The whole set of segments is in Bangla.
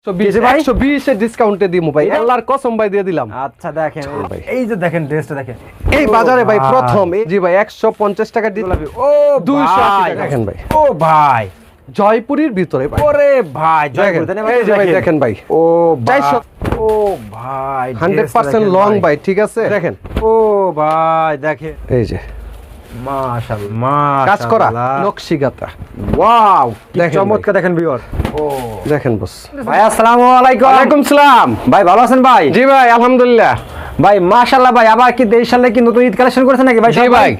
120 এর ডিসকাউন্টে দিমু ভাই, আল্লাহর কসম ভাই দিয়ে দিলাম। আচ্ছা দেখেন, এই যে দেখেন ড্রেসটা দেখেন, এই বাজারে ভাই প্রথম জি ভাই 150 টাকা দিতে ও 280 টাকা দেখেন ভাই, ও ভাই জয়পুরের ভিতরে ভাই, ওরে ভাই জয়পুর এই যে ভাই দেখেন ভাই, ও 400 ও ভাই 100% লং ভাই, ঠিক আছে দেখেন, ও ভাই দেখেন এই যে মাশাআল্লাহ কাজ করা নকশিকাতা, ওয়াও দেখেন চমৎকার দেখেন ভিউয়ার, ও দেখেন বস ভাই আসসালামু আলাইকুম। ওয়ালাইকুম সালাম ভাই ভালো আছেন ভাই? জি ভাই আলহামদুলিল্লাহ। ভাই মাশাআল্লাহ ভাই, আবার কি 23 সালে কি নতুন ঈদ কালেকশন করেছেন নাকি ভাই? জি ভাই,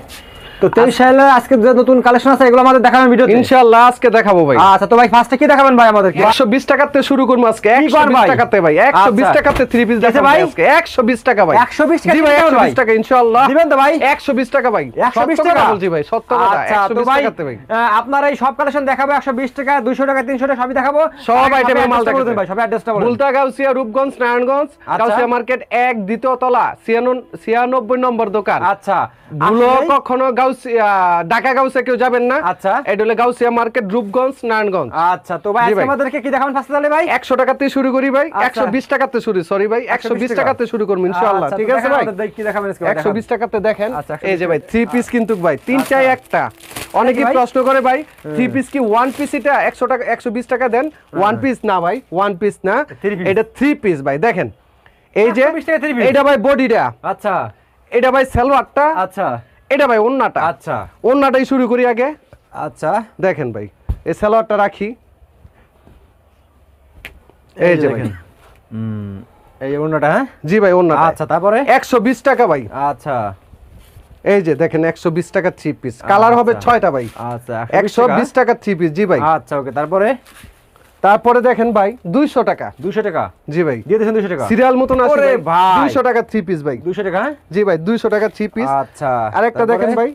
তো 23 সালে আজকে যে নতুন কালেকশন আছে এগুলো আমাদের দেখাবেন ভিডিওতে ইনশাআল্লাহ আজকে দেখাবো ভাই। আচ্ছা তো ভাই ফার্স্টে কি দেখাবেন ভাই আমাদেরকে? 120 টাকাতে শুরু করব আজকে, কি কর 120 ভাই? টাকাতে ভাই, 120 আচ্ছা। টাকাতে 3 পিস দেখাবো ভাই? ভাই আজকে 120 টাকা ভাই, 120 টাকা জি ভাই দিবেন 120 টাকা ইনশাআল্লাহ দিবেন তো ভাই? 120 টাকা ভাই, 120 সত্য টাকা কথা বলছি ভাই, সত্য কথা। আচ্ছা তো 120 ভাই টাকাতে ভাই আপনারা এই সব কালেকশন দেখাবো 120 টাকা, 200 টাকা, 300 টাকা সবই দেখাবো, সব আইটেমের মাল দেখাবো দেখাবো ভাই, সব অ্যাড্রেসটা বলুন। বুলতা গাউসিয়া, রূপগঞ্জ, নারায়ণগঞ্জ, গাউসিয়া মার্কেট 1 দ্বিতীয় তলা 96 নম্বর দোকান। আচ্ছা ভুলো আসলেই? কখনো গাউসিয়া ঢাকা গাউসিয়া কেউ যাবেন না। আচ্ছা এটা হলো গাউসিয়া মার্কেট, রূপগঞ্জ, নারায়ণগঞ্জ। আচ্ছা তো ভাই জি আজকে ভাই। আমাদেরকে কি দেখাবেন ফার্স্টে তাহলে ভাই? 100 টাকাতে শুরু করি ভাই, আচ্ছা। 120 টাকাতে শুরু, সরি ভাই 120 টাকাতে শুরু করব ইনশাআল্লাহ, আচ্ছা, ঠিক তো আছে দেখান ভাই? আমাদের কি দেখাবেন আজকে ভাই? 120 টাকাতে দেখেন, আচ্ছা, এই যে ভাই 3 পিস কিন্তু ভাই, তিনটাই একটা। অনেকেই ভাই? প্রশ্ন করে ভাই 3 পিস কি 1 পিস, এটা 100 টাকা 120 টাকা দেন, 1 পিস না ভাই, 1 পিস না, 3 piece। এটা 3 পিস ভাই। দেখেন এই যে 120 টাকা 3 piece? এটা ভাই বডিটা, আচ্ছা এটা ভাই সালোয়ারটা, আচ্ছা এটা ভাই ওন্নাটা। আচ্ছা ওন্নাটাই শুরু করি আগে, আচ্ছা দেখেন ভাই এই সালোয়ারটা রাখি, এই যে ভাই, এই ওন্নাটা, হ্যাঁ জি ভাই ওন্নাটা। আচ্ছা তারপরে 120 টাকা ভাই, আচ্ছা এই যে দেখেন 120 টাকা 3 পিস, কালার হবে 6টা ভাই, আচ্ছা 120 টাকা 3 পিস, জি ভাই। আচ্ছা ওকে তারপরে তারপরে দেখেন ভাই 200 টাকা, 200 টাকা জি ভাই, দিয়ে দিয়েছেন 200 টাকা, সিরিয়াল মতন আছে ওরে ভাই। 200 টাকা 3 পিস ভাই, 200 টাকা, হ্যাঁ জি ভাই 200 টাকা 3 পিস। আচ্ছা আরেকটা তারপরে? দেখেন ভাই,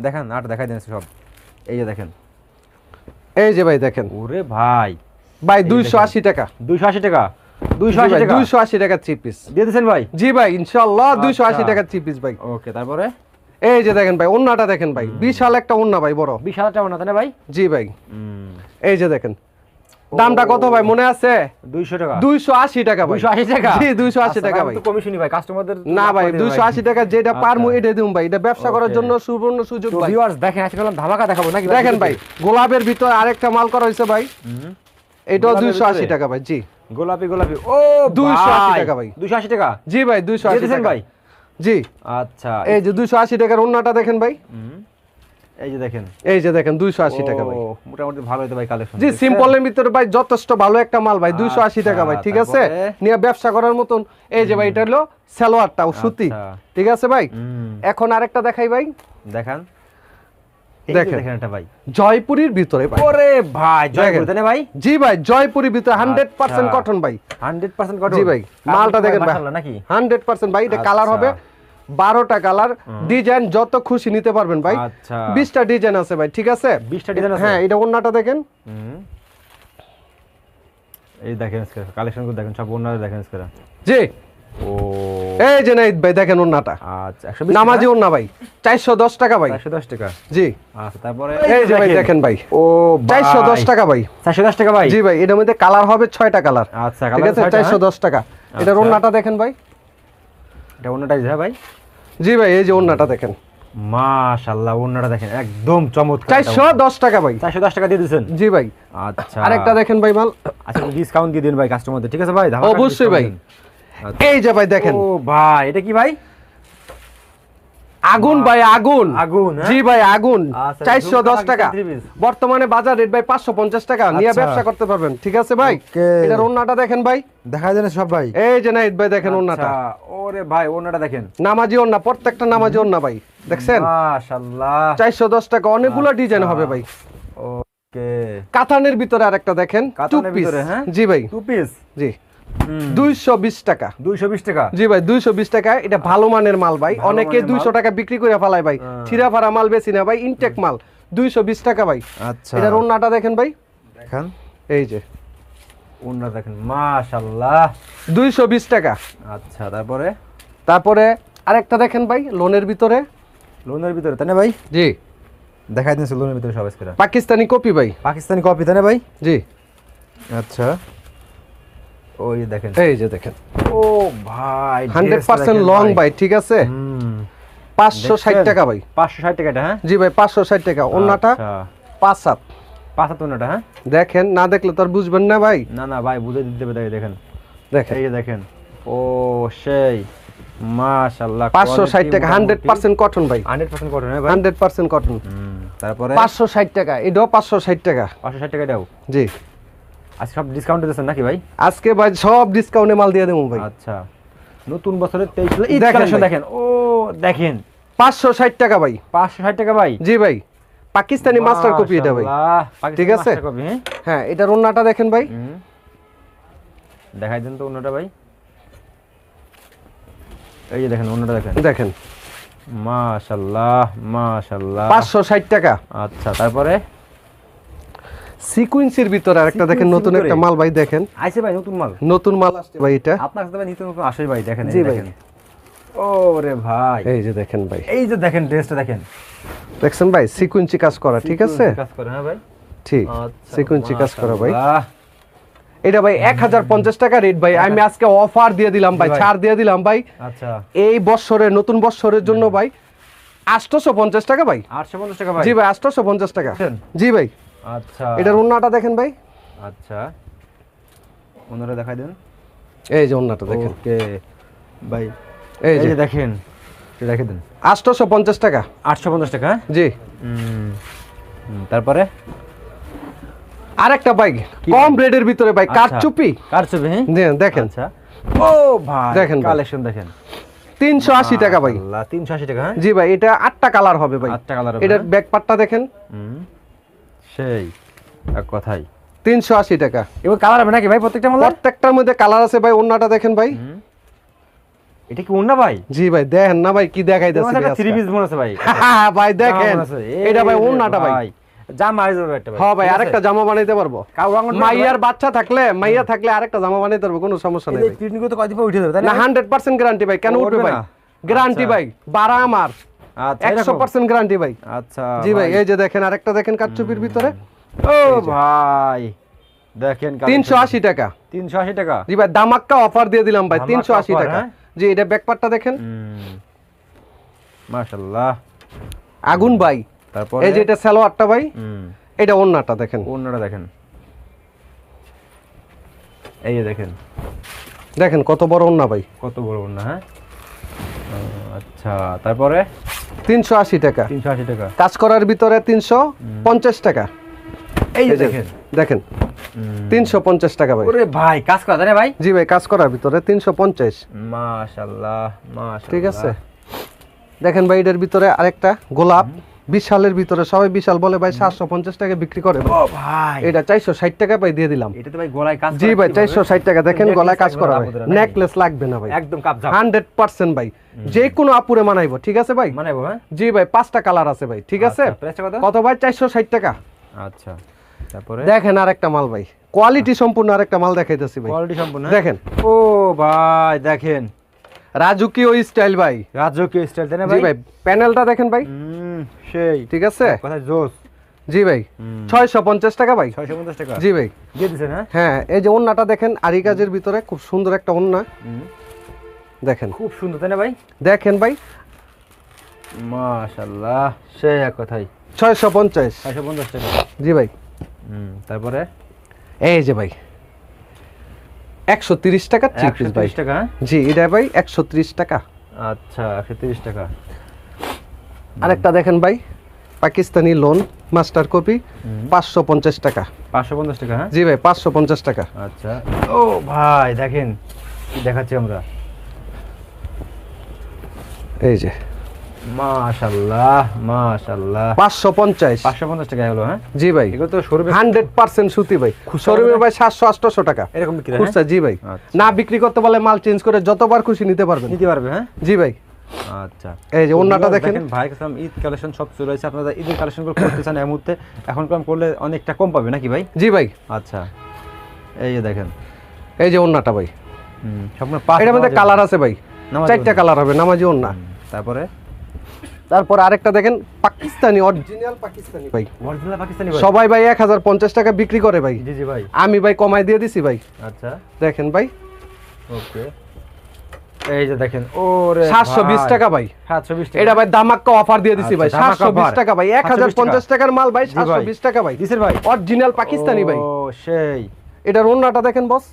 দেখেন আর দেখাই দেন সব, এই যে দেখেন, এই যে ভাই দেখেন ওরে ভাই ভাই 280 টাকা, 280 টাকা, জি 280 ভাই, টাকা 280 টাকা 3 পিস, দিয়ে দিয়েছেন ভাই। জি ভাই ইনশাআল্লাহ আচ্ছা। 280 টাকা 3 পিস ভাই। ওকে তারপরে এই যে দেখেন ভাই ওন্নাটা দেখেন ভাই, বিশাল একটা ওন্না ভাই, বড় 20,000 টাকা না তাই না ভাই? জি ভাই। এই যে দেখেন দামটা কত ভাই মনে আছে? 200 টাকা, 280 টাকা ভাই, 280 টাকা, জি 280 টাকা ভাই। তো কমিশনই ভাই কাস্টমারদের না ভাই 280 টাকা যেটা পারমু এটা দিম ভাই, এটা ব্যবসা করার Okay. জন্য সুবর্ণ সুযোগ তো ভাই। ভিউয়ার্স দেখেন আজকে বললাম ধামাকা দেখাবো নাকি? দেখেন ভাই গোলাপের ভিতর আরেকটা মাল করা হয়েছে ভাই, এটাও গোলাপের 280 ভিতরে? টাকা ভাই, জি গোলাপি গোলাপি, ও 280 টাকা ভাই। 280 টাকা জি ভাই দিয়ে 280 দিয়েছেন টাকা ভাই। জি। আচ্ছা এই যে 280 টাকার ওন্নাটা দেখেন ভাই, এই যে দেখেন, এই যে দেখেন 280 টাকা ভাই, ও, মোটামুটি ভালো হতো ভাই কালেকশন। জি সিম্পলের ভিতরে ভাই যথেষ্ট ভালো একটা মাল ভাই, 280 টাকা ভাই, ঠিক আছে তারপরে? নিয়ে ব্যবসা করার মতন। এই যে ভাই এটা হলো সালোয়ারটা সুতি, আচ্ছা। ঠিক আছে ভাই। এখন আরেকটা দেখাই ভাই, দেখান, দেখেন। দেখেন এটা ভাই, জয়পুরের ভিতরে ভাই, ওরে ভাই জয় দেখেন। করতে না ভাই, জি ভাই জয়পুরের ভিতরে 100% আচ্ছা। কটন ভাই, 100% কটন। জি ভাই মালটা দেখেন ভাই মাশাআল্লাহ নাকি? 100% ভাই, এটা কালার আচ্ছা। হবে 12টা কালার, ডিজাইন যত খুশি নিতে পারবেন ভাই, আচ্ছা 20টা ডিজাইন আছে ভাই, ঠিক আছে 20টা ডিজাইন আছে। হ্যাঁ এটা ওন্নাটা দেখেন, এই দেখেন কালেকশন গুলো দেখেন, সব ওনারা দেখেন আজকে। জি ও এই যে নাইত ভাই দেখেন ওন্নাটা, আচ্ছা 120 নামাজি ওন্না ভাই 410 টাকা ভাই, 410 টাকা, জি। আচ্ছা তারপরে এই যে ভাই দেখেন ভাই ও 410 টাকা ভাই, 410 টাকা ভাই, জি ভাই এটার মধ্যে কালার হবে 6টা কালার, আচ্ছা ঠিক আছে 6টা, 410 টাকা। এটার আচ্ছা। ওন্নাটা দেখেন ভাই, এটা ওনাটাই হ্যাঁ ভাই, জি ভাই এই যে ওন্নাটা দেখেন মাশাআল্লাহ ওনাটা দেখেন একদম চমৎকার। 410 টাকা ভাই, 410 টাকা দিয়ে দিয়েছেন, জি ভাই। আচ্ছা আরেকটা দেখেন ভাই মাল, আচ্ছা ডিসকাউন্ট দিয়ে দিন ভাই কাস্টমারদের, ঠিক আছে ভাই? ধামাকা অবশ্যই discount ভাই। দিন। আচ্ছা। এই যে ভাই দেখেন ও ভাই এটা কি ভাই? আগুন ভাই আগুন, আগুন, হ্যাঁ? জি ভাই আগুন, আচ্ছা, 410 টাকা, 3 piece। বর্তমানে বাজার রেট ভাই 550 টাকা, নিয়ে আচ্ছা। ব্যবসা করতে পারবেন, ঠিক আছে ভাই। Okay. এটার ওন্নাটা দেখেন ভাই, দেখা যায় না সব ভাই, এই যে নাইত ভাই দেখেন ওন্নাটা, আচ্ছা, ওরে ভাই ওনাটা দেখেন, নামাজি ওন্না, প্রত্যেকটা নামাজি ওন্না ভাই, দেখছেন মাশাআল্লাহ 410 টাকা, অনেকগুলো ডিজাইন হবে ভাই। ওকে কাতানের ভিতরে আরেকটা দেখেন, কাতানের 2 পিস, ভিতরে, হ্যাঁ? জি ভাই, 2 পিস জি 220 টাকা, 220 টাকা, জি ভাই 220 টাকা। এটা ভালো মানের মাল ভাই, ভালো অনেকে মানের 200 টাকা বিক্রি করে ফেলায় ভাই, ছিঁড়া ফাড়া মাল বেশি না ভাই, ইনটেক মাল 220 টাকা ভাই। আচ্ছা এটার ওন্নাটা দেখেন ভাই, দেখেন এই যে ওনাটা দেখেন মাশাআল্লাহ, 220 টাকা। আচ্ছা তারপরে তারপরে আরেকটা দেখেন ভাই লোনের ভিতরে, লোনের ভিতরে তাই না ভাই? জি দেখাই দিন লোনের ভিতরে সব আজকে। পাকিস্তানি কপি ভাই, পাকিস্তানি কপি তাই না ভাই? জি আচ্ছা ওই দেখেন, এই যে দেখেন ও ভাই 100% লং ভাই, ঠিক আছে? 560 টাকা ভাই। 560 টাকা এটা, হ্যাঁ জি ভাই 560 টাকা। ওন্নাটা 5/7। 5/7 ওন্নাটা, হ্যাঁ দেখেন, না দেখলে তো আর বুঝবেন না ভাই। না না ভাই, বুঝে দিতে হবে। দেখেন দেখেন এই যে দেখেন, ও সেই মাশাআল্লাহ, 560 টাকা 100% কটন ভাই। 100% কটন, হ্যাঁ ভাই 100% কটন। তারপরে 560 টাকা, এটাও 560 টাকা। 560 টাকা দাও। জি, আজকে সব ডিসকাউন্ট দিতেছেন নাকি ভাই? আজকে ভাই সব ডিসকাউন্টে মাল দিয়ে দেবো ভাই। আচ্ছা, নতুন বছরের 23 ঈদ দেখেন কালেকশন ভাই। দেখেন, ও দেখেন 560 টাকা ভাই। 560 টাকা ভাই। জি ভাই, পাকিস্তানি মাস্টার কপি এটা ভাই। মাশাআল্লাহ, ঠিক আছে? মাস্টার কপি, হ্যাঁ হ্যাঁ, এটার ওন্নাটা দেখেন ভাই। দেখাই দেন তো অন্যটা ভাই। এই যে দেখেন অন্যটা দেখেন, দেখেন মাশাআল্লাহ মাশাআল্লাহ, 560 টাকা। আচ্ছা, তারপরে সিকুয়েন্সের ভিতরে আরেকটা দেখেন, সিকোয়েন্সের নতুন একটা ভিতরে? মাল ভাই। দেখেন আইছে ভাই নতুন মাল, নতুন মাল আসছে ভাই এটা। আপনার কাছে ভাই নিত্য নতুন আসে ভাই। দেখেন এই জি যে ভাই। দেখেন, ও রে ভাই, এই যে দেখেন ভাই, এই যে দেখেন ড্রেসটা দেখেন, দেখছেন ভাই সিকুয়েন্সি কাজ করা, ঠিক আছে? কাজ করে, হ্যাঁ ভাই, ঠিক, আচ্ছা, সিকুয়েন্সি কাজ করা ভাই। মাশাআল্লাহ। এটা ভাই 1050 টাকা রেট ভাই। আমি আজকে অফার দিয়ে দিলাম ভাই, জি ভাই। ছাড় দিয়ে দিলাম ভাই। আচ্ছা, এই বছরের নতুন বছরের জন্য ভাই 850 টাকা ভাই। 850 টাকা ভাই। জি ভাই 850 টাকা। দেখছেন? জি ভাই, আচ্ছা, এটার ওন্নাটা দেখেন ভাই। আচ্ছা, ওনারা দেখাই দেন। এই যে ওন্নাটা দেখেন ওকে ভাই, এই এই যে যে দেখেন, এটা রেখে দেন। 850 টাকা। 850 টাকা, হ্যাঁ? জি, তারপরে আরেকটা ভাই কি কম ভাই? রেটের ভিতরে ভাই, আচ্ছা। কারচুপি। কার ছবি, হ্যাঁ দেখেন আচ্ছা, ও ভাই দেখেন ভাই। কালেকশন দেখেন, 380 টাকা ভাই। আল্লাহ, 380 টাকা, হ্যাঁ জি ভাই, এটা 8টা কালার হবে ভাই। 8টা কালার, এটার ব্যাক পার্টটা দেখেন, সেই এক কথাই। 380 টাকা। এবার কালার হবে নাকি ভাই প্রত্যেকটা মাল? প্রত্যেকটার মধ্যে কালার আছে ভাই। ওন্নাটা দেখেন ভাই। এটা কি ওন্না ভাই? জি ভাই, দেখেন না ভাই কি দেখাইতেছি ভাই থ্রি পিস মনে আছে ভাই। ভাই দেখেন, এটা ভাই ওন্নাটা ভাই। জামা আইজ হবে একটা ভাই। হ্যাঁ ভাই, ঠিক আছে? আরেকটা জামা বানাইতে পারবো। কাউ রঙ মাইয়ার বাচ্চা থাকলে, মাইয়া থাকলে আরেকটা জামা বানাইতে পারবো, কোনো সমস্যা নেই এই ভাই। প্রিন্ট গুলো তো কয়দিন পর উঠে যাবে তাই না না? 100% গ্যারান্টি ভাই। কেন উঠবে উঠবে ভাই? না? গ্যারান্টি আচ্ছা। ভাই, বাড়া আমার আচ্ছা, এরকম? 100% গ্যারান্টি ভাই। আচ্ছা জি ভাই, এই যে দেখেন আরেকটা দেখেন কারচুপির ভিতরে, ও ভাই দেখেন 380 টাকা। 380 টাকা। জি ভাই, দামাক্কা অফার দিয়ে দিলাম ভাই, ধামাকা 380 offer, টাকা। হ্যাঁ? জি, এটা ব্যাক পার্টটা দেখেন, মাশাআল্লাহ। আগুন ভাই। তারপর এই যে এটা সালোয়ারটা ভাই, এটা ওন্নাটা দেখেন। ওন্নাটা দেখেন, এই যে দেখেন দেখেন কত বড় ওন্না ভাই, কত বড় ওন্না, হ্যাঁ আচ্ছা, তারপরে 380 টাকা। 380 টাকা। কাজ করার ভিতরে 350 টাকা। এই যে এই যে দেখেন, দেখেন 350 টাকা ভাই। ওরে ভাই কাজ করা জানে ভাই। জি ভাই, কাজ করার ভিতরে 350। মাশাআল্লাহ মাশাআল্লাহ। ঠিক আছে, দেখেন ভাই এটার ভিতরে আরেকটা গোলাপ, বিশালের ভিতরে সবাই বিশাল বলে ভাই, 750 টাকা বিক্রি করে ভাই। ও ভাই এটা 460 টাকা ভাই দিয়ে দিলাম। এটা তো ভাই গলায় কাজ করা। জি ভাই, কিভাবে? 460 টাকা। দেখেন Necklace গলায় কাজ লাগবে করা না ভাই, আপুদের, নাকি? নেকলেস লাগবে না ভাই, একদম কাপ জাপ 100% ভাই। যে কোনো আপুরে মানাইবো, ঠিক আছে ভাই? মানাবো, হ্যাঁ জি ভাই, 5টা কালার আছে ভাই, ঠিক আছে? আচ্ছা, প্রাইসটা কত? কত ভাই? 460 টাকা। আচ্ছা, তারপরে দেখেন আরেকটা মাল ভাই, কোয়ালিটি সম্পূর্ণ আরেকটা মাল দেখাইতেছি ভাই। কোয়ালিটি সম্পূর্ণ, দেখেন ও ভাই দেখেন রাজুকি ওই স্টাইল ভাই। রাজকীয় স্টাইল তাই না জি ভাই? ভাই, প্যানেলটা দেখেন ভাই, সেই ঠিক আছে? কথা জোস। জি ভাই, 650 টাকা ভাই। 650 টাকা জি ভাই, দিয়ে দিছেন, হ্যাঁ হ্যাঁ এই যে ওন্নাটা দেখেন, আরি কাজের ভিতরে খুব সুন্দর একটা ওন্না দেখেন। খুব সুন্দর তাই না ভাই? দেখেন ভাই, মাশাআল্লাহ, সেই এক কথাই 650। 650 টাকা। জি ভাই, তারপরে এই যে ভাই 130 টাকা থ্রি পিস ভাই। 130 টাকা, হ্যাঁ? জি, এটা ভাই 130 টাকা। আচ্ছা, 130 টাকা। আরেকটা দেখেন ভাই, পাকিস্তানি লোন মাস্টার কপি, 550 টাকা। 550 টাকা, হ্যাঁ জি ভাই, 550 টাকা। আচ্ছা, ও ভাই দেখেন কি দেখাচ্ছি আমরা, এই যে মাশাআল্লাহ মাশাআল্লাহ। 550। 550 টাকা হলো, হ্যাঁ জি ভাই, এগুলো তো শোরুমে 100% সুতি ভাই। শোরুমে ভাই 700-800 টাকা এরকম বিক্রি হয়, খুচরা। জি ভাই, আচ্ছা। না বিক্রি করতে পারলে মাল চেঞ্জ করে যতবার খুশি নিতে পারবেন। নিতে পারবে, হ্যাঁ জি ভাই, আচ্ছা। এই যে ওন্নাটা দেখেন। ভাই কাছে ঈদ কালেকশন সব চলে আসছে, আপনারা ঈদের কালেকশনগুলো করতে চান এই মুহূর্তে, এখন কম করলে অনেকটা কম পাবে নাকি ভাই? জি ভাই, আচ্ছা, এই যে দেখেন, এই যে ওন্নাটা ভাই, সম্পূর্ণ পাঁচ এটার মধ্যে কালার আছে ভাই, 4টা কালার হবে, নামাজি ওন্না। তারপরে তারপর আরেকটা দেখেন পাকিস্তানি, অরিজিনাল পাকিস্তানি ভাই। অরিজিনাল পাকিস্তানি ভাই। সবাই ভাই 1050 টাকা বিক্রি করে ভাই, জি জি ভাই। আমি ভাই কমাই দিয়ে দিছি ভাই। আচ্ছা দেখেন ভাই, ওকে, এই যে দেখেন, ওরে 720 টাকা ভাই। 720 টাকা। এটা ভাই দামাক্কা অফার দিয়ে দিছি ভাই, আচ্ছা, ধামাকা 720 offer। টাকা ভাই। 1050 টাকার মাল ভাই, জি ভাই। 720 টাকা ভাই। দিছেন ভাই? অরিজিনাল পাকিস্তানি ভাই। ও সেই, এটার ওন্নাটা দেখেন বস,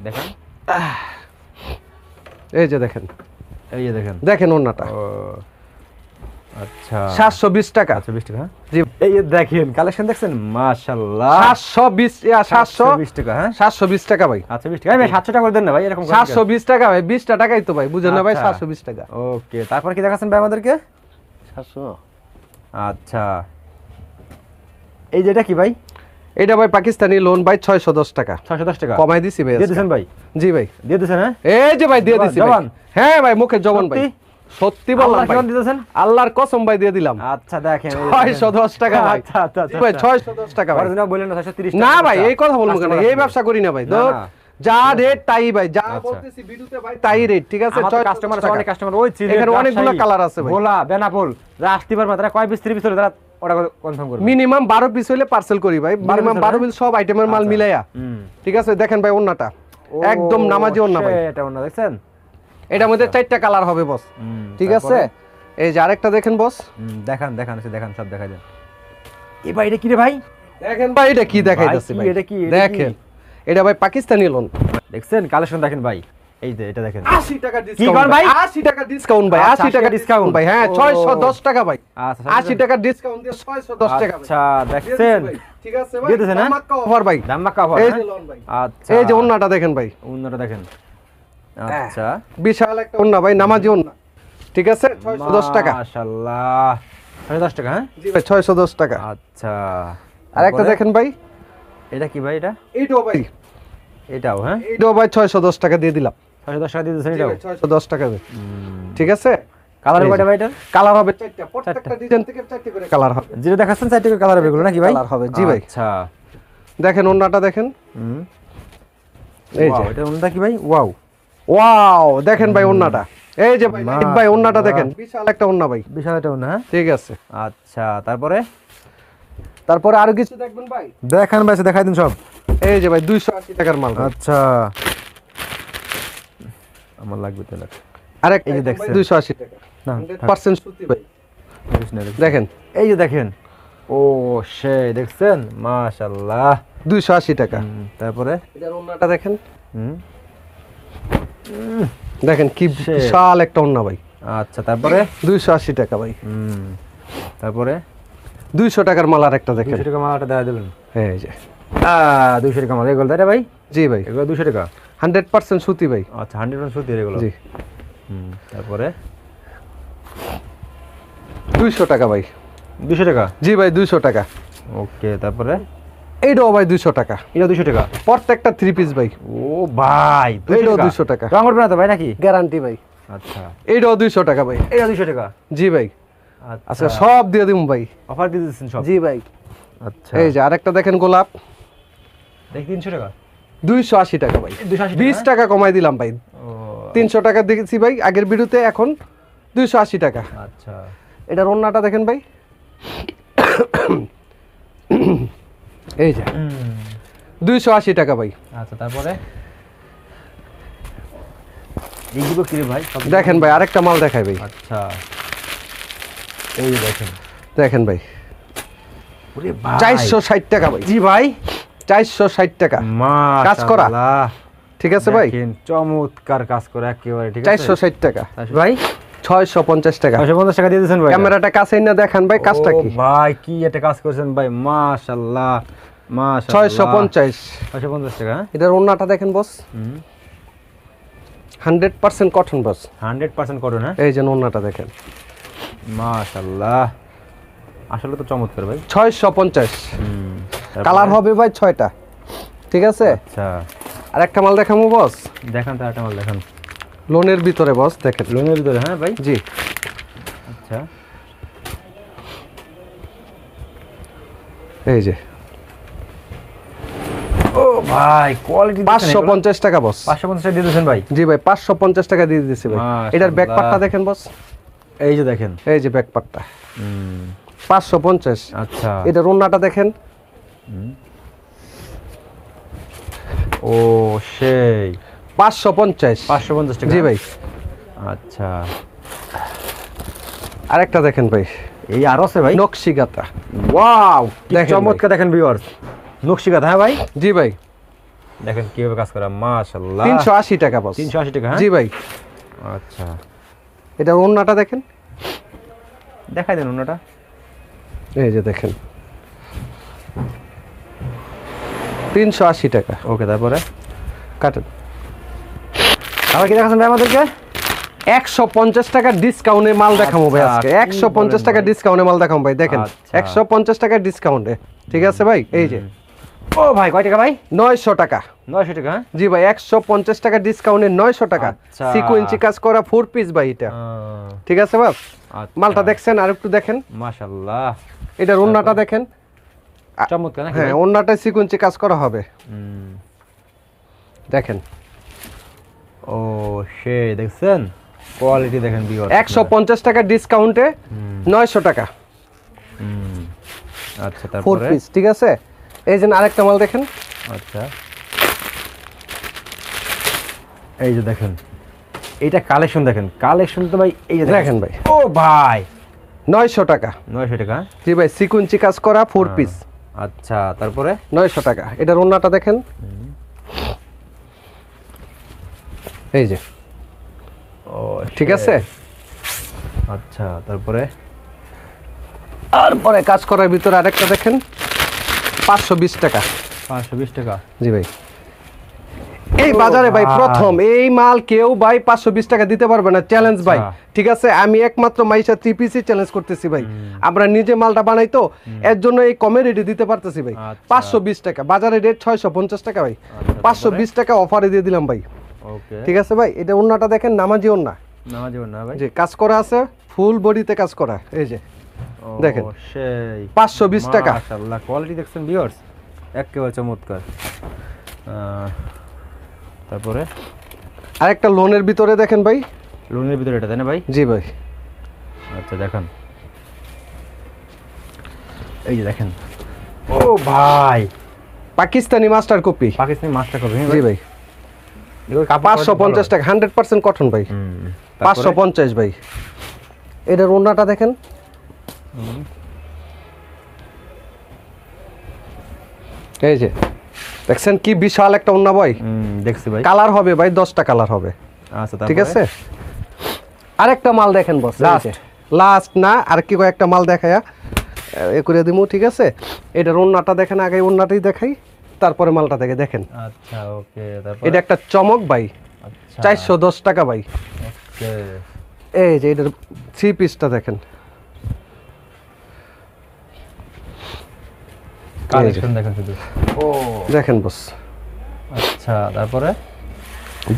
দেখেন, এই যে দেখেন, এই যে দেখেন। দেখেন ওন্নাটা ও আচ্ছা, 720 টাকা। 720 টাকা। হ্যাঁ? জি, এই যে দেখেন কালেকশন দেখছেন, মাশাআল্লাহ। 720 720 টাকা। হ্যাঁ, 720 টাকা ভাই। 720 টাকা। ভাই 700 টাকা করে দেন না ভাই, এরকম করে। 720 টাকা ভাই, 20টা টাকাই তো ভাই, বুঝেন না ভাই, আচ্ছা। 720 টাকা। ওকে, তারপর কি দেখাচ্ছেন ভাই আমাদেরকে? 700। আচ্ছা, এই যে এটা কি ভাই? এটা ভাই পাকিস্তানি লোন ভাই, 610 টাকা 610 টাকা কমাই দিছি ভাই দিয়ে আজকে। দিছেন ভাই? জি ভাই, দিয়ে দিছেন? হ্যাঁ, এই যে ভাই দিয়ে দিছি ভাই। জবান? হ্যাঁ ভাই, মুখে জবান ভাই, সত্যি? সত্যি বললাম আল্লাহর ভাই, কেমন দিতেছেন? আল্লাহর কসম ভাই দিয়ে দিলাম। আচ্ছা দেখেন, 610 টাকা ভাই। আচ্ছা আচ্ছা জি ভাই, 610 টাকা ভাই। অরিজিনাল বললেন না 630 টাকা। না ভাই, এই কথা বলবো কেন, এই ব্যবসা করি না ভাই। না, ধর, না। যা রেট তাই ভাই, যা আচ্ছা। বলতেছি ভিডিওতে ভাই তাই রেট, ঠিক আছে? আমাদের 610 কাস্টমার আছে, টাকা। অনেক কাস্টমার ওই চিল, এখানে অনেকগুলো কালার আছে ভাই। ভোলা, বেনাপোল, যারা আসতে পারবে তারা কয় পিস 3 পিস হলে তারা ওটা কনফার্ম করবে। মিনিমাম 12 পিস হইলে পার্সেল করি ভাই, মিনিমাম 12 12 পিস সব আইটেমের মাল আচ্ছা। মিলাইয়া, হুম। ঠিক আছে? দেখেন ভাই ওন্নাটা, ও, একদম নামাজি ওন্না ভাই। এটা ওন্না দেখছেন? এটার মধ্যে 4টা কালার হবে বস, ঠিক আছে? এই যে আরেকটা দেখেন বস, দেখান দেখান আছে, দেখান, সব দেখাই দেন। এই ভাই এটা কি রে ভাই? দেখেন ভাই এটা কি দেখাইতাছি কি, ভাই, এটা কি, এটা কি? দেখেন এটা ভাই পাকিস্তানি লোন। দেখছেন কালেকশন দেখেন ভাই, এই যে এটা দেখেন। 80 টাকা কি ডিসকাউন্ট করেন ভাই, ভাই? 80 টাকা ডিসকাউন্ট ভাই, আচ্ছা, 80 টাকা ডিসকাউন্ট ভাই। হ্যাঁ, ও। 610 টাকা ভাই, আচ্ছা, 80 টাকা ডিসকাউন্ট দিয়ে 610 টাকা ভাই। আচ্ছা দিয়ে দিছি দেখছেন, ভাই, ঠিক আছে ভাই? দিয়ে দিছেন, হ্যাঁ? ধামাকা অফার ভাই। ধামাকা অফার। এই যে লোন ভাই, আচ্ছা, এই যে ওন্নাটা দেখেন ভাই, অন্যটা দেখেন। আচ্ছা, বিশাল একটা ওন্না ভাই, নামাজি ওন্না, ঠিক আছে? 610 টাকা। মাশাআল্লাহ, 610 টাকা। হ্যাঁ, জি ভাই, 610 টাকা। আচ্ছা, আরেকটা তারপরে? দেখেন ভাই, এটা কি ভাই? এটা এইটাও ভাই, এটাও? হ্যাঁ, এইটাও ভাই 610 টাকা দিয়ে দিলাম। 610 টাকা দিয়ে দিয়েছেন জি এটাও? ভাই, 610 টাকা ভাই, ঠিক আছে? কালার এই যে। কয়টা ভাই এটার? কালার হবে 4টা, প্রত্যেকটা ডিজাইন থেকে 4টি করে কালার হবে। যেটা দেখাচ্ছেন 4 টাকা কালার হবে এগুলো নাকি ভাই? কালার হবে, জি ভাই। আচ্ছা, দেখেন ওন্নাটা দেখেন, হুম, এই ওয়াও, যে এটা ওন্নাটা কি ভাই? ওয়াও, ওয়াও, দেখেন ভাই ওন্নাটা, এই যে ভাই, মাশাআল্লাহ। নাহিদ ভাই ওন্নাটা দেখেন, বিশাল একটা ওন্না ভাই, বিশাল একটা ওন্না। হ্যাঁ, ঠিক আছে? আচ্ছা, তারপরে তারপরে আরো কিছু দেখবেন ভাই, দেখান ভাই, দেখাই দিন সব। এই যে ভাই 280 টাকার মাল ভাই। আচ্ছা, আমার লাগবে তাহলে। আরেক এই যে এই যে দেখছেন। 280 টাকা, না, 100% সুতি ভাই, দেখেন এই যে দেখেন, ও সেই দেখছেন, মাশাআল্লাহ। 280 টাকা। তারপরে এটার ওন্নাটা দেখেন, হুম, দেখেন কি সে। বিশাল একটা ওন্না ভাই, আচ্ছা, তারপরে 280 টাকা ভাই। তারপরে 200 টাকার মাল আরেকটা দেখেন, 200 টাকা মালাটা দেওয়া দেবেন। এই যে, 200 টাকা মাল এগুলো, তাই না ভাই? জি ভাই, এগুলো 200 টাকা। 100% সুতি ভাই। আচ্ছা, 100% সুতি এগুলো। জি, তারপরে 200 টাকা ভাই। 200 টাকা। জি ভাই, 200 টাকা। ওকে, তারপরে এইটাও ভাই 200 টাকা, এটা 200 টাকা। প্রত্যেকটা 3 পিস ভাই, ও ভাই, এইটাও 200 টাকা, রং উঠবে না তো ভাই নাকি? গ্যারান্টি ভাই। আচ্ছা, এইটাও 200 টাকা ভাই। এটা 200 টাকা। জি ভাই, আচ্ছা, আজকে সব দিয়ে দিমু ভাই। অফার দিয়ে দিচ্ছেন সব? জি ভাই। আচ্ছা, এই যে আরেকটা দেখেন গোলাপ, দেখ 300 টাকা। 280 টাকা ভাই, 280 টাকা? 20 টাকা কমাই দিলাম ভাই, ও 300 টাকা দিয়েছি ভাই আগের ভিডিওতে, এখন 280 টাকা। আচ্ছা, এটার ওন্নাটা দেখেন ভাই, এই যে 280 টাকা ভাই। আচ্ছা, তারপরে এইগুলো কি রে ভাই? সব দেখেন ভাই আরেকটা মাল দেখাই ভাই, আচ্ছা, এই যে দেখেন, দেখেন ভাই ওরে ভাই 460 টাকা ভাই। জি ভাই, 460 টাকা, মাশাআল্লাহ, কাজ করা। ঠিক আছে ভাই, দেখেন চমৎকার কাজ করে একেবারে, ঠিক আছে 460 টাকা ভাই। 650 টাকা। 650 টাকা দিয়ে দিয়েছেন ভাই। ক্যামেরাটা কাছে না দেখান ভাই, কাজটা ও কি? ভাই, কি একটা কাজ করেছেন ভাই, মাশাআল্লাহ, মাশাআল্লাহ। 650। 650 টাকা। হ্যাঁ? এটার ওন্নাটা দেখেন বস, 100% কটন বস। 100% কটন। হ্যাঁ, এই যে ওন্নাটা দেখেন, মাশাআল্লাহ, আসলে তো চমৎকার ভাই। 650। তারপরে? কালার হবে ভাই 6টা, ঠিক আছে? আচ্ছা, আর একটা মাল দেখাবো বস, দেখান তো একটা মাল দেখান। লোনের ভিতরে বস, দেখেন লোনের ভিতরে? হ্যাঁ ভাই, জি, আচ্ছা, এই যে ও ভাই, কোয়ালিটি 550 টাকা বস। 550 টাকা দিয়ে দিয়েছেন ভাই। জি ভাই, 550 টাকা দিয়ে দিয়েছি ভাই। এটার ব্যাক পার্টটা দেখেন বস, এই যে দেখেন, এই যে ব্যাক পার্টটা হুম, 550। আচ্ছা, এটা ওন্নাটা দেখেন, ও সেই 550। 550 টাকা। জি ভাই। আচ্ছা, আরেকটা দেখেন ভাই, এই আরো আছে ভাই, নকশিকাতা। ওয়াও, কি দেখেন চমৎকার, দেখেন ভিউয়ার্স, নকশিকাঁথা। হ্যাঁ ভাই, জি ভাই, দেখেন কিভাবে কাজ করা, মাশাআল্লাহ। 380 টাকা বস। 380 টাকা। হ্যাঁ জি ভাই। আচ্ছা, এটা ওন্নাটা দেখেন, দেখাই দেন অন্যটা। এই যে দেখেন 380 টাকা। ওকে, তারপরে কাটেন। আবার কি দেখাচ্ছেন ভাই আমাদেরকে? 150 টাকা ডিসকাউন্টে মাল দেখাবো ভাই আজকে। আচ্ছা, 150 টাকা ভাই? ডিসকাউন্টে মাল দেখাবো ভাই, দেখেন আচ্ছা। 150 টাকা ডিসকাউন্টে। ঠিক আছে ভাই, এই যে ও ভাই, কয় টাকা ভাই? 900 টাকা। 900 টাকা। হ্যাঁ জি ভাই, 150 টাকা ডিসকাউন্টে 900 টাকা। আচ্ছা। সিকোয়েন্সি কাজ করা 4 পিস ভাই এটা। ঠিক আছে বাস। আচ্ছা। মালটা দেখছেন, আর একটু দেখেন, মাশাআল্লাহ, এটার ওন্নাটা দেখেন। চমৎকার নাকি হ্যাঁ, ভাই? ওন্নাটায় সিকোয়েন্সি কাজ করা হবে, হুম। দেখেন। ও সে দেখছেন, কোয়ালিটি দেখেন ভিউয়ার্স। 150 টাকা ডিসকাউন্টে 900 টাকা। আচ্ছা, 4 তারপরে পিস। ঠিক আছে, এই যে আরেকটা মাল দেখেন। আচ্ছা, এই যে দেখেন, এইটা কালেকশন দেখেন, কালেকশন তো ভাই, এই যে দেখেন ভাই, ও ভাই, 900 টাকা। 900 টাকা। জি ভাই, সিকোয়েন্সি কাজ করা 4 পিস, আচ্ছা, তারপরে 900 টাকা। এটার ওন্নাটা দেখেন, এই যে। ও ঠিক shit। আছে, আচ্ছা, তারপরে তারপরে কাজ করার ভিতরে আরেকটা দেখেন, 520 টাকা। 520 টাকা। জি ভাই, এই বাজারে ভাই ভাই। প্রথম এই মাল কেউ ভাই 520 টাকা দিতে পারবে না, চ্যালেঞ্জ ভাই। আচ্ছা। ঠিক আছে, আমি একমাত্র মাইশা 3 পিসই চ্যালেঞ্জ করতেছি ভাই। আমরা নিজে মালটা বানাই তো, এর জন্য এই কমে রেটে দিতে পারতেছি ভাই। আচ্ছা। 520 টাকা, বাজারে রেট 650 টাকা ভাই। আচ্ছা, 520 টাকা অফারে দিয়ে দিলাম ভাই। ওকে, ঠিক আছে ভাই, এটা ওন্নাটা দেখেন, নামাজি ওন্না, নামাজ যাবেন না ভাই? যে কাজ করা আছে, ফুল বডিতে কাজ করা, এই যে ও দেখেন। সেই 520 টাকা। মাশাআল্লাহ, কোয়ালিটি দেখছেন ভিউয়ার্স, একেবারে চমৎকার। তারপরে আরেকটা লোনের ভিতরে দেখেন ভাই। লোনের ভিতরে এটা, তাই না ভাই? জি ভাই, আচ্ছা, দেখেন, এই যে দেখেন, ও ভাই, Pakistani master copy. Pakistani master copy. জি ভাই, 550 টাকা, 100% কটন ভাই। 550 ভাই। এটার ওন্নাটা দেখেন, এই যে দেখছেন কি বিশাল একটা ওন্না ভাই। দেখছি ভাই। কালার হবে ভাই, 10টা কালার হবে। আচ্ছা, ঠিক তারপরে? আছে, আরেকটা মাল দেখেন বস, Last? লাস্ট না, আর কি কয়েকটা মাল দেখায়া এ করে দিমু। ঠিক আছে, এটার ওন্নাটা দেখেন, আগে ওন্নাটাই দেখাই, তারপরে মালটা দেখে দেখেন। আচ্ছা, ওকে, তারপর এটা একটা চমক ভাই, আচ্ছা, 410 টাকা ভাই। ওকে, এই যে এটার 3 পিসটা দেখেন, কালেকশন দেখেন শুধু। ও দেখেন বস। আচ্ছা, তারপরে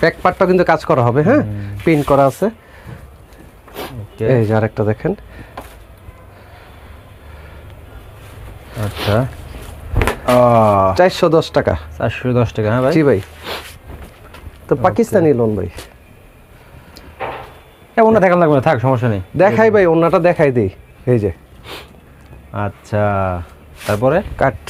ব্যাক পার্টটা কিন্তু কাজ করা হবে, হ্যাঁ, পিন করা আছে। ওকে, এই যে আরেকটা দেখেন, আচ্ছা, 410 টাকা। 410 টাকা। হ্যাঁ ভাই, জি ভাই, তো পাকিস্তানি লোন ভাই। কেমন না, দেখান লাগবে না, থাক, সমস্যা নেই। দেখাই ভাই, ওন্নাটা দেখাই দিই, এই যে আচ্ছা, তারপরে কাট।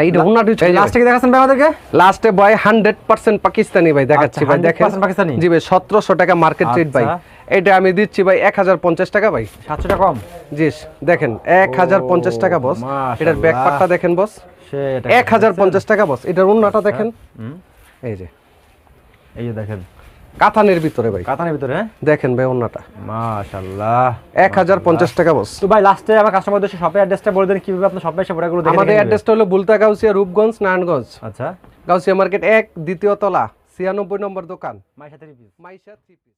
এইটা ওন্নাটা লাস্টে কি দেখাচ্ছেন ভাই আমাদেরকে? লাস্টে ভাই 100% পাকিস্তানি ভাই দেখাচ্ছি আচ্ছা, ভাই, দেখেন। 100% পাকিস্তানি? জি ভাই, 1700 টাকা মার্কেট রেট ভাই। আচ্ছা। এটা আমি দিচ্ছি ভাই 1050 টাকা ভাই। 700 টাকা কম। জি দেখেন, 1050 টাকা বস। মাশাআল্লাহ। এটার ব্যাক পার্টটা দেখেন বস, সেটা 1050 টাকা বস। এটার ওন্নাটা দেখেন, এই যে এই যে দেখেন, কাতানের ভিতরে ভাই, কাতানের ভিতরে। হ্যাঁ, দেখেন ভাই ওন্নাটা, মাশাআল্লাহ, 1050 টাকা বস। তো ভাই লাস্টে আমার কাস্টমারদের শপের অ্যাড্রেসটা বলে দেন, কিভাবে আপনার শপে এসে প্রোডাক্টগুলো দেখে আমাদের অ্যাড্রেসটা হলো বুলতা গাউসিয়া, রূপগঞ্জ, নারায়ণগঞ্জ। আচ্ছা, গাউসিয়া মার্কেট 1, দ্বিতীয় তলা, 96 নম্বর দোকান, মায়ের সাথে রিভিউ। মাইশা 3 পিস।